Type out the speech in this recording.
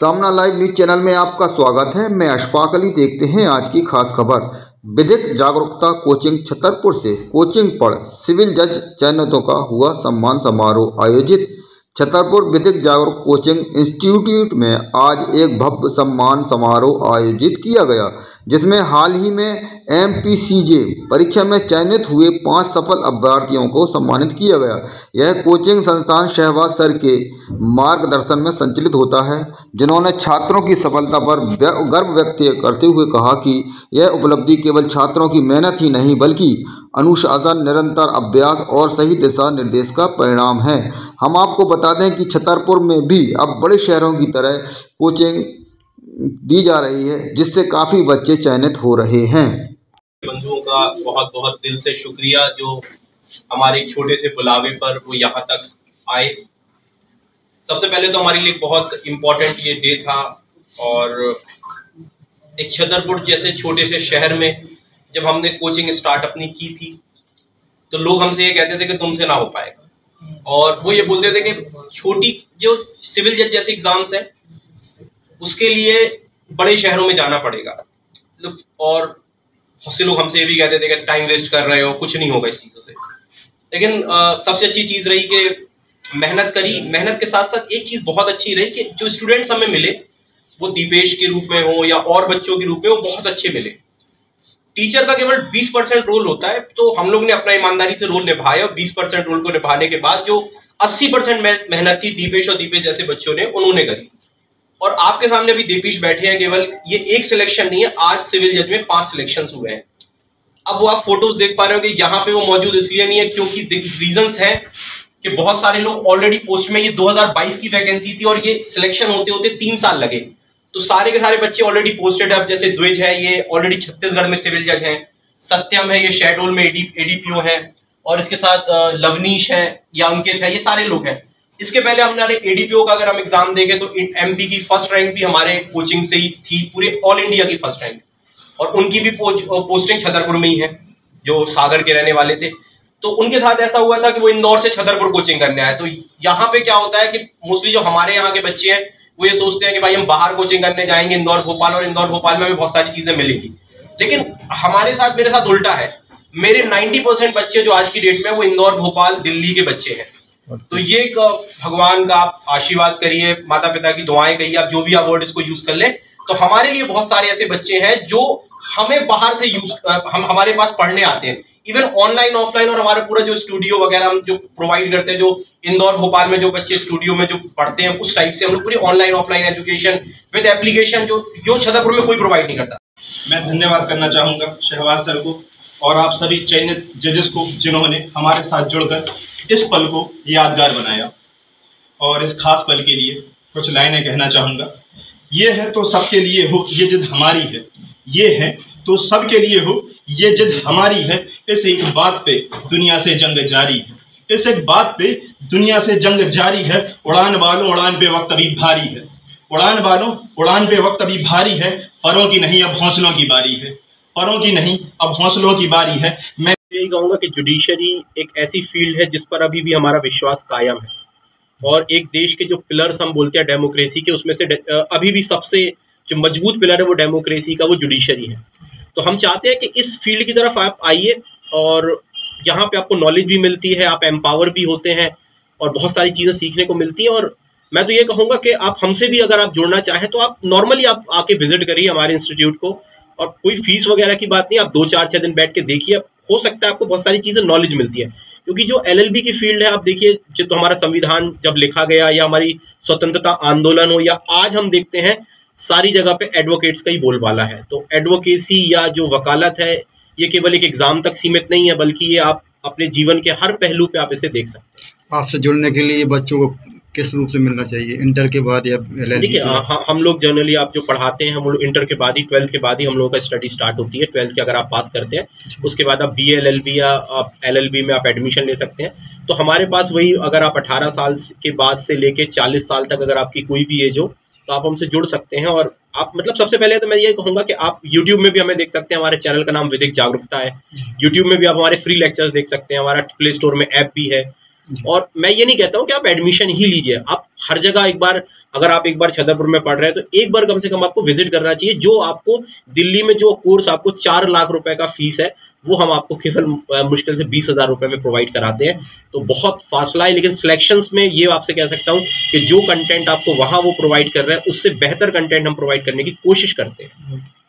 सामना live news channel में आपका स्वागत है। मैं अशफाक अली। देखते हैं आज की खास खबर। विधिक जागरूकता कोचिंग छतरपुर से कोचिंग पढ़ सिविल जज चयनितों का हुआ सम्मान समारोह आयोजित। छतरपुर विधिक जागरूक कोचिंग इंस्टीट्यूट में आज एक भव्य सम्मान समारोह आयोजित किया गया, जिसमें हाल ही में MPCJ परीक्षा में चयनित हुए 5 सफल अभ्यर्थियों को सम्मानित किया गया। यह कोचिंग संस्थान शहबाज सर के मार्गदर्शन में संचालित होता है, जिन्होंने छात्रों की सफलता पर गर्व व्यक्त करते हुए कहा कि यह उपलब्धि केवल छात्रों की मेहनत ही नहीं बल्कि अनुशासन, निरंतर अभ्यास और सही दिशा निर्देश का परिणाम है। हम आपको बता दें कि छतरपुर में भी अब बड़े शहरों की तरह कोचिंग दी जा रही है, जिससे काफ़ी बच्चे चयनित हो रहे हैं। बंधुओं का बहुत बहुत दिल से शुक्रिया जो हमारे छोटे से बुलावे पर वो यहाँ तक आए। सबसे पहले तो हमारे लिए बहुत इम्पोर्टेंट ये डे था, और एक छतरपुर जैसे छोटे से शहर में जब हमने कोचिंग स्टार्ट अपनी की थी तो लोग हमसे ये कहते थे कि तुमसे ना हो पाएगा, और वो ये बोलते थे कि छोटी जो सिविल जज जैसे एग्जाम्स है उसके लिए बड़े शहरों में जाना पड़ेगा, और बहुत से लोग हमसे ये भी कहते थे कि टाइम वेस्ट कर रहे हो, कुछ नहीं होगा इस चीज़ों से। लेकिन सबसे अच्छी चीज़ रही कि मेहनत करी। मेहनत के साथ साथ एक चीज़ बहुत अच्छी रही कि जो स्टूडेंट्स हमें मिले वो दीपेश के रूप में हो या और बच्चों के रूप में, वो बहुत अच्छे मिले। टीचर का केवल 20% रोल होता है, तो हम लोग ने अपना ईमानदारी से रोल निभाया, और 20% रोल को निभाने के बाद जो 80% मेहनत थी दीपेश और दीपेश जैसे बच्चों ने, उन्होंने करी। और आपके सामने अभी दीपेश बैठे हैं, केवल ये एक सिलेक्शन नहीं है, आज सिविल जज में 5 सिलेक्शन हुए हैं। अब वो आप फोटोज देख पा रहे हो कि यहाँ पे वो मौजूद इसलिए नहीं है क्योंकि रीजंस हैं कि बहुत सारे लोग ऑलरेडी पोस्ट में, ये 2022 की वैकेंसी थी और ये सिलेक्शन होते होते 3 साल लगे, तो सारे के सारे बच्चे ऑलरेडी पोस्टेड है। अब जैसे द्विज है, ये ऑलरेडी छत्तीसगढ़ में सिविल जज हैं, सत्यम है ये शहडोल में ADPO है, और इसके साथ लवनीश है या अंकित है, ये सारे लोग हैं। इसके पहले हमारे ADPO का अगर हम एग्जाम देंगे तो MP की फर्स्ट रैंक भी हमारे कोचिंग से ही थी, पूरे ऑल इंडिया की फर्स्ट रैंक, और उनकी भी पोस्टिंग छतरपुर में ही है, जो सागर के रहने वाले थे। तो उनके साथ ऐसा हुआ था कि वो इंदौर से छतरपुर कोचिंग करने आए। तो यहाँ पे क्या होता है कि मोस्टली जो हमारे यहाँ के बच्चे हैं वो ये सोचते हैं कि भाई हम बाहर कोचिंग करने जाएंगे इंदौर भोपाल, और इंदौर भोपाल में भी बहुत सारी चीजें मिलेंगी। लेकिन हमारे साथ, मेरे साथ उल्टा है। मेरे 90% बच्चे जो आज की डेट में वो इंदौर भोपाल दिल्ली के बच्चे हैं। तो ये भगवान का आप आशीर्वाद करिए, माता पिता की दुआएं कहिए, आप जो भी अवार्ड इसको यूज कर ले। तो हमारे लिए बहुत सारे ऐसे बच्चे हैं जो हमें बाहर से हमारे पास पढ़ने आते हैं, इवन ऑनलाइन ऑफलाइन, और हमारा पूरा जो स्टूडियो वगैरह हम जो प्रोवाइड करते हैं, जो इंदौर भोपाल में जो बच्चे स्टूडियो में जो पढ़ते हैं उस टाइप से हम लोग पूरी online offline education with application जो छतरपुर में कोई प्रोवाइड नहीं करता। मैं धन्यवाद करना चाहूँगा शहबाज सर को और आप सभी चयनित जजेस को, जिन्होंने हमारे साथ जुड़कर इस पल को यादगार बनाया। और इस खास पल के लिए कुछ लाइनें कहना चाहूँगा। ये है तो सबके लिए हो ये जिद हमारी है, ये है तो सबके लिए हो ये जिद हमारी है, इस एक बात पे दुनिया से जंग जारी है, इस एक बात पे दुनिया से जंग जारी है। उड़ान वालों उड़ान पे वक्त अभी भारी है, उड़ान वालों उड़ान पे वक्त अभी भारी है, परों की नहीं अब हौसलों की बारी है, परों की नहीं अब हौसलों की बारी है। मैं यही कहूँगा कि जुडिशरी एक ऐसी फील्ड है जिस पर अभी भी हमारा विश्वास कायम है, और एक देश के जो पिलर्स हम बोलते हैं डेमोक्रेसी के, उसमें से अभी भी सबसे जो मजबूत पिलर है वो डेमोक्रेसी का, वो जुडिशरी है। तो हम चाहते हैं कि इस फील्ड की तरफ आप आइए, और यहाँ पे आपको नॉलेज भी मिलती है, आप एम्पावर भी होते हैं, और बहुत सारी चीज़ें सीखने को मिलती हैं। और मैं तो ये कहूँगा कि आप हमसे भी अगर आप जुड़ना चाहें तो आप नॉर्मली आप आके विजिट करिए हमारे इंस्टीट्यूट को, और कोई फीस वगैरह की बात नहीं, आप 2-4-6 दिन बैठ के देखिए, हो सकता है आपको बहुत सारी चीज़ें नॉलेज मिलती है। क्योंकि जो LLB की फील्ड है, आप देखिए, जब तो हमारा संविधान जब लिखा गया, या हमारी स्वतंत्रता आंदोलन हो, या आज हम देखते हैं सारी जगह पे एडवोकेट्स का ही बोलबाला है। तो एडवोकेसी या जो वकालत है, ये केवल एक एग्जाम तक सीमित नहीं है, बल्कि ये आप अपने जीवन के हर पहलू पे आप इसे देख सकते हैं। आपसे जुड़ने के लिए बच्चों को किस रूप से मिलना चाहिए, इंटर के बाद या LLB? देखिए, हम लोग जनरली आप जो पढ़ाते हैं, हम लोग इंटर के बाद ही, 12th के बाद ही हम लोगों का स्टडी स्टार्ट होती है। 12th के अगर आप पास करते हैं, उसके बाद आप BA LLB या आप LLB में आप एडमिशन ले सकते हैं। तो हमारे पास वही, अगर आप 18 साल के बाद से लेके 40 साल तक अगर आपकी कोई भी एज हो तो आप हमसे जुड़ सकते हैं। और आप मतलब सबसे पहले तो मैं ये कहूँगा कि आप YouTube में भी हमें देख सकते हैं, हमारे चैनल का नाम विधिक जागरूकता है। YouTube में भी आप हमारे फ्री लेक्चर्स देख सकते हैं, हमारा प्ले स्टोर में ऐप भी है। और मैं ये नहीं कहता हूँ कि आप एडमिशन ही लीजिए, आप हर जगह एक बार, अगर आप एक बार छतरपुर में पढ़ रहे हैं तो एक बार कम से कम आपको विजिट करना चाहिए। जो आपको दिल्ली में जो कोर्स आपको 4 लाख रुपए का फीस है, वो हम आपको केवल मुश्किल से 20,000 रुपए में प्रोवाइड कराते हैं। तो बहुत फासला है, लेकिन सिलेक्शंस में ये आपसे कह सकता हूँ कि जो कंटेंट आपको वहाँ वो प्रोवाइड कर रहे हैं, उससे बेहतर कंटेंट हम प्रोवाइड करने की कोशिश करते हैं।